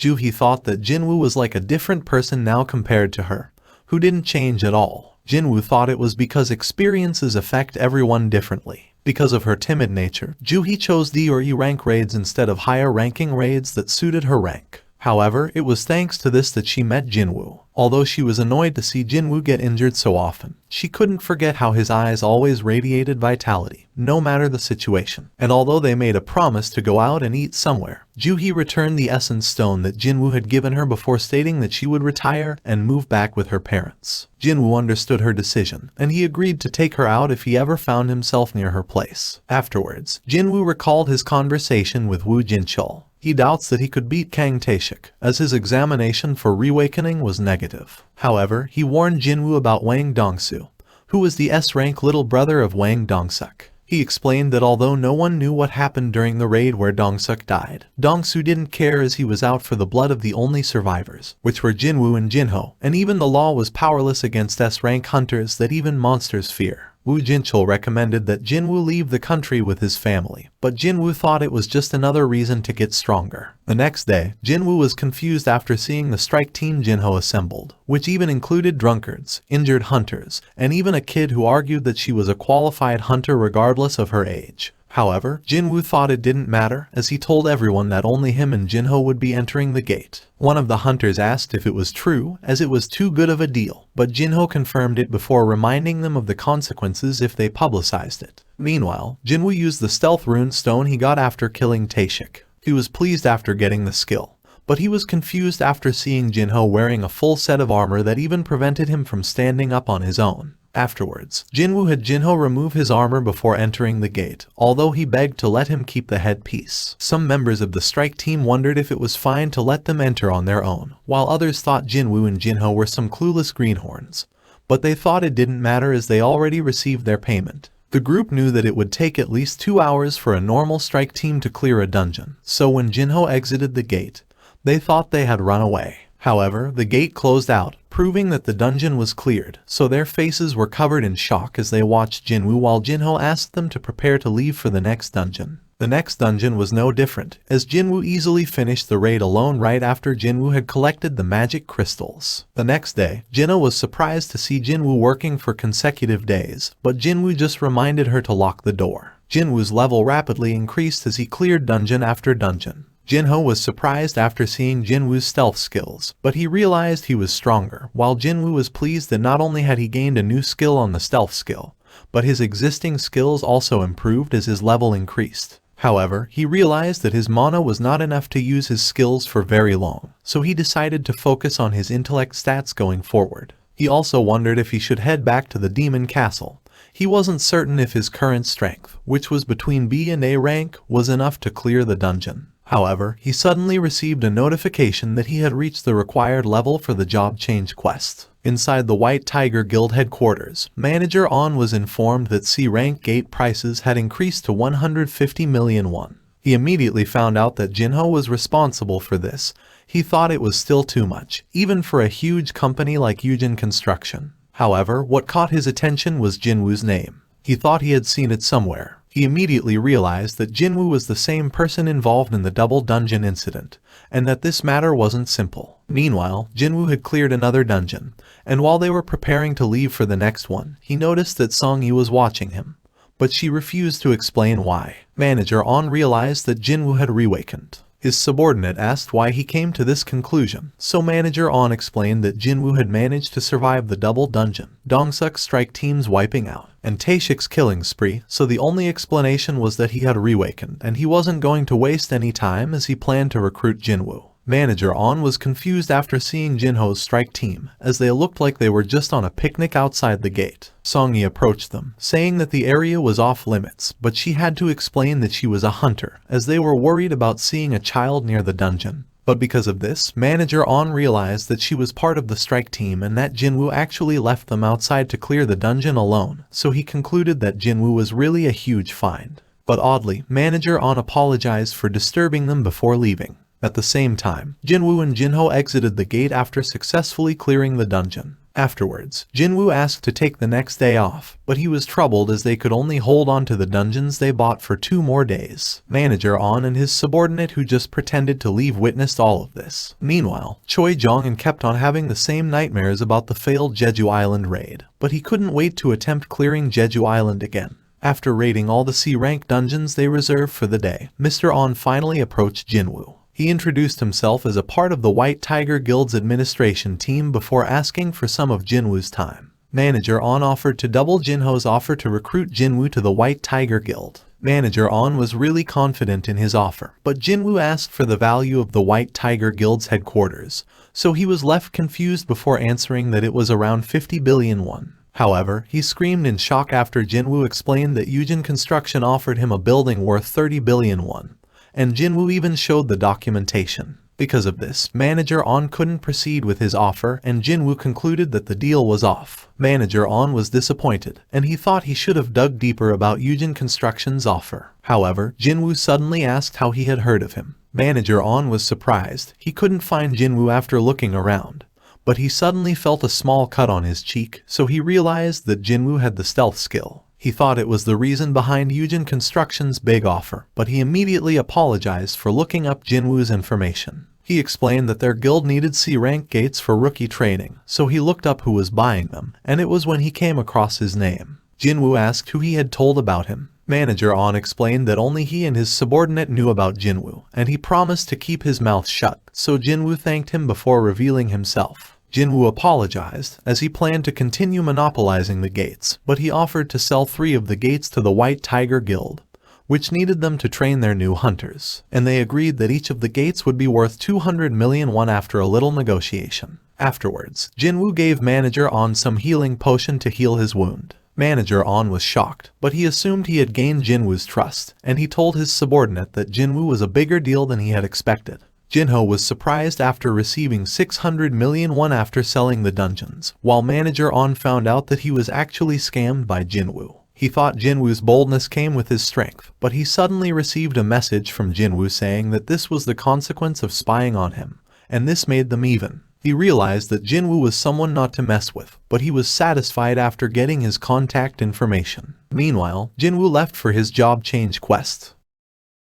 Jin-Woo thought that Jin-Woo was like a different person now compared to her, who didn't change at all. Jin-Woo thought it was because experiences affect everyone differently. Because of her timid nature, Jin-Woo chose D or E rank raids instead of higher ranking raids that suited her rank. However, it was thanks to this that she met Jin-Woo. Although she was annoyed to see Jin-Woo get injured so often, she couldn't forget how his eyes always radiated vitality, no matter the situation. And although they made a promise to go out and eat somewhere, Jin-Woo returned the essence stone that Jin-Woo had given her before stating that she would retire and move back with her parents. Jin-Woo understood her decision, and he agreed to take her out if he ever found himself near her place. Afterwards, Jin-Woo recalled his conversation with Woo Jin-chul. He doubts that he could beat Kang Tae-shik, as his examination for reawakening was negative. However, he warned Jin-Woo about Wang Dongsu, who was the S-rank little brother of Wang Dongsuk. He explained that although no one knew what happened during the raid where Dongsuk died, Dongsu didn't care as he was out for the blood of the only survivors, which were Jin-Woo and Jin-Ho, and even the law was powerless against S-rank hunters that even monsters fear. Woo Jin-chul recommended that Jin-Woo leave the country with his family, but Jin-Woo thought it was just another reason to get stronger. The next day, Jin-Woo was confused after seeing the strike team Jin-Ho assembled, which even included drunkards, injured hunters, and even a kid who argued that she was a qualified hunter regardless of her age. However, Jin-Woo thought it didn't matter, as he told everyone that only him and Jin-Ho would be entering the gate. One of the hunters asked if it was true, as it was too good of a deal, but Jin-Ho confirmed it before reminding them of the consequences if they publicized it. Meanwhile, Jin-Woo used the stealth rune stone he got after killing Tae-shik. He was pleased after getting the skill, but he was confused after seeing Jin-Ho wearing a full set of armor that even prevented him from standing up on his own. Afterwards, Jin-Woo had Jin-Ho remove his armor before entering the gate, although he begged to let him keep the headpiece. Some members of the strike team wondered if it was fine to let them enter on their own, while others thought Jin-Woo and Jin-Ho were some clueless greenhorns. But they thought it didn't matter as they already received their payment. The group knew that it would take at least 2 hours for a normal strike team to clear a dungeon, so when Jin-Ho exited the gate, they thought they had run away. However, the gate closed out, proving that the dungeon was cleared, so their faces were covered in shock as they watched Jin-Woo while Jin-Ho asked them to prepare to leave for the next dungeon. The next dungeon was no different, as Jin-Woo easily finished the raid alone right after Jin-Woo had collected the magic crystals. The next day, Jin-Ho was surprised to see Jin-Woo working for consecutive days, but Jin-Woo just reminded her to lock the door. Jin-Woo's level rapidly increased as he cleared dungeon after dungeon. Jin-Ho was surprised after seeing Jin-Woo's stealth skills, but he realized he was stronger, while Jin-Woo was pleased that not only had he gained a new skill on the stealth skill, but his existing skills also improved as his level increased. However, he realized that his mana was not enough to use his skills for very long, so he decided to focus on his intellect stats going forward. He also wondered if he should head back to the demon castle. He wasn't certain if his current strength, which was between B and A rank, was enough to clear the dungeon. However, he suddenly received a notification that he had reached the required level for the job change quest. Inside the White Tiger Guild headquarters, Manager On was informed that C-rank gate prices had increased to 150 million won. He immediately found out that Jin-Ho was responsible for this. He thought it was still too much, even for a huge company like Yujin Construction. However, what caught his attention was Jin-Woo's name. He thought he had seen it somewhere. He immediately realized that Jin-Woo was the same person involved in the double dungeon incident, and that this matter wasn't simple. Meanwhile, Jin-Woo had cleared another dungeon, and while they were preparing to leave for the next one, he noticed that Song-Yi was watching him, but she refused to explain why. Manager On realized that Jin-Woo had reawakened. His subordinate asked why he came to this conclusion, so Manager On explained that Jin-Woo had managed to survive the double dungeon, Dongsuk's strike team's wiping out, and Tae-shik's killing spree, so the only explanation was that he had reawakened and he wasn't going to waste any time as he planned to recruit Jin-Woo. Manager On was confused after seeing Jin-Ho's strike team, as they looked like they were just on a picnic outside the gate. Song-Yi approached them, saying that the area was off limits, but she had to explain that she was a hunter, as they were worried about seeing a child near the dungeon. But because of this, Manager On realized that she was part of the strike team and that Jin-Woo actually left them outside to clear the dungeon alone, so he concluded that Jin-Woo was really a huge find. But oddly, Manager On apologized for disturbing them before leaving. At the same time, Jin-Woo and Jin-Ho exited the gate after successfully clearing the dungeon. Afterwards, Jin-Woo asked to take the next day off, but he was troubled as they could only hold on to the dungeons they bought for 2 more days. Manager On and his subordinate who just pretended to leave witnessed all of this. Meanwhile, Choi Jong-un kept on having the same nightmares about the failed Jeju Island raid, but he couldn't wait to attempt clearing Jeju Island again. After raiding all the C-rank dungeons they reserved for the day, Mr. On finally approached Jin-Woo. He introduced himself as a part of the White Tiger Guild's administration team before asking for some of Jin-Woo's time. Manager On offered to double Jin-Ho's offer to recruit Jin-Woo to the White Tiger Guild. Manager On was really confident in his offer, but Jin-Woo asked for the value of the White Tiger Guild's headquarters, so he was left confused before answering that it was around 50 billion won. However, he screamed in shock after Jin-Woo explained that Yujin Construction offered him a building worth 30 billion won. And Jin-Woo even showed the documentation. Because of this, Manager On couldn't proceed with his offer and Jin-Woo concluded that the deal was off. Manager On was disappointed, and he thought he should have dug deeper about Yujin Construction's offer. However, Jin-Woo suddenly asked how he had heard of him. Manager On was surprised. He couldn't find Jin-Woo after looking around. But he suddenly felt a small cut on his cheek, so he realized that Jin-Woo had the stealth skill. He thought it was the reason behind Yujin Construction's big offer, but he immediately apologized for looking up Jin-Woo's information. He explained that their guild needed C-rank gates for rookie training, so he looked up who was buying them, and it was when he came across his name. Jin-Woo asked who he had told about him. Manager On explained that only he and his subordinate knew about Jin-Woo, and he promised to keep his mouth shut, so Jin-Woo thanked him before revealing himself. Jin-Woo apologized, as he planned to continue monopolizing the gates, but he offered to sell 3 of the gates to the White Tiger Guild, which needed them to train their new hunters, and they agreed that each of the gates would be worth 200 million won after a little negotiation. Afterwards, Jin-Woo gave Manager On some healing potion to heal his wound. Manager On was shocked, but he assumed he had gained Jin-Woo's trust, and he told his subordinate that Jin-Woo was a bigger deal than he had expected. Jin-Ho was surprised after receiving 600 million won after selling the dungeons, while Manager On found out that he was actually scammed by Jin-Woo. He thought Jin-Woo's boldness came with his strength, but he suddenly received a message from Jin-Woo saying that this was the consequence of spying on him, and this made them even. He realized that Jin-Woo was someone not to mess with, but he was satisfied after getting his contact information. Meanwhile, Jin-Woo left for his job change quest.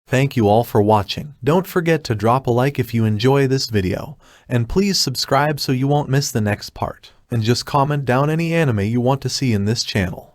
Thank you all for watching. Don't forget to drop a like if you enjoy this video, and please subscribe so you won't miss the next part. And just comment down any anime you want to see in this channel.